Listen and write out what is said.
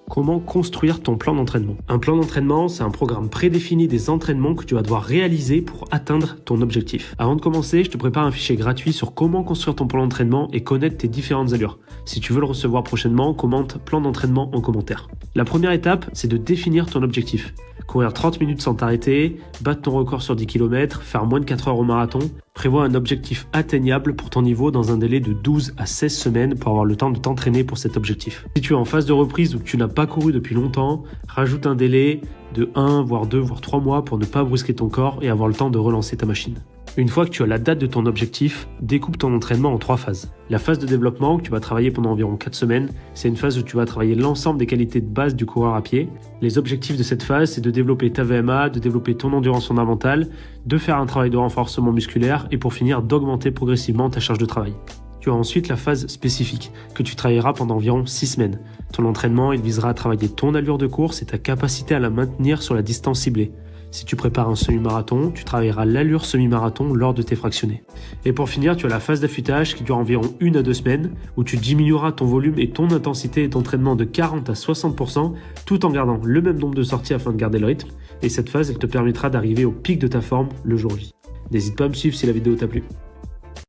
Comment construire ton plan d'entraînement? Un plan d'entraînement, c'est un programme prédéfini des entraînements que tu vas devoir réaliser pour atteindre ton objectif. Avant de commencer, je te prépare un fichier gratuit sur comment construire ton plan d'entraînement et connaître tes différentes allures. Si tu veux le recevoir prochainement, commente plan d'entraînement en commentaire. La première étape, c'est de définir ton objectif. Courir 30 minutes sans t'arrêter, battre ton record sur 10 km, faire moins de 4 heures au marathon. Prévois un objectif atteignable pour ton niveau dans un délai de 12 à 16 semaines pour avoir le temps de t'entraîner pour cet objectif. Si tu es en phase de reprise ou que tu n'as pas couru depuis longtemps, rajoute un délai de 1, voire 2, voire 3 mois pour ne pas brusquer ton corps et avoir le temps de relancer ta machine. Une fois que tu as la date de ton objectif, découpe ton entraînement en 3 phases. La phase de développement, que tu vas travailler pendant environ 4 semaines, c'est une phase où tu vas travailler l'ensemble des qualités de base du coureur à pied. Les objectifs de cette phase, c'est de développer ta VMA, de développer ton endurance fondamentale, de faire un travail de renforcement musculaire et pour finir d'augmenter progressivement ta charge de travail. Tu as ensuite la phase spécifique, que tu travailleras pendant environ 6 semaines. Ton entraînement, il visera à travailler ton allure de course et ta capacité à la maintenir sur la distance ciblée. Si tu prépares un semi-marathon, tu travailleras l'allure semi-marathon lors de tes fractionnés. Et pour finir, tu as la phase d'affûtage qui dure environ 1 à 2 semaines, où tu diminueras ton volume et ton intensité d'entraînement de 40 à 60%, tout en gardant le même nombre de sorties afin de garder le rythme. Et cette phase, elle te permettra d'arriver au pic de ta forme le jour J. N'hésite pas à me suivre si la vidéo t'a plu.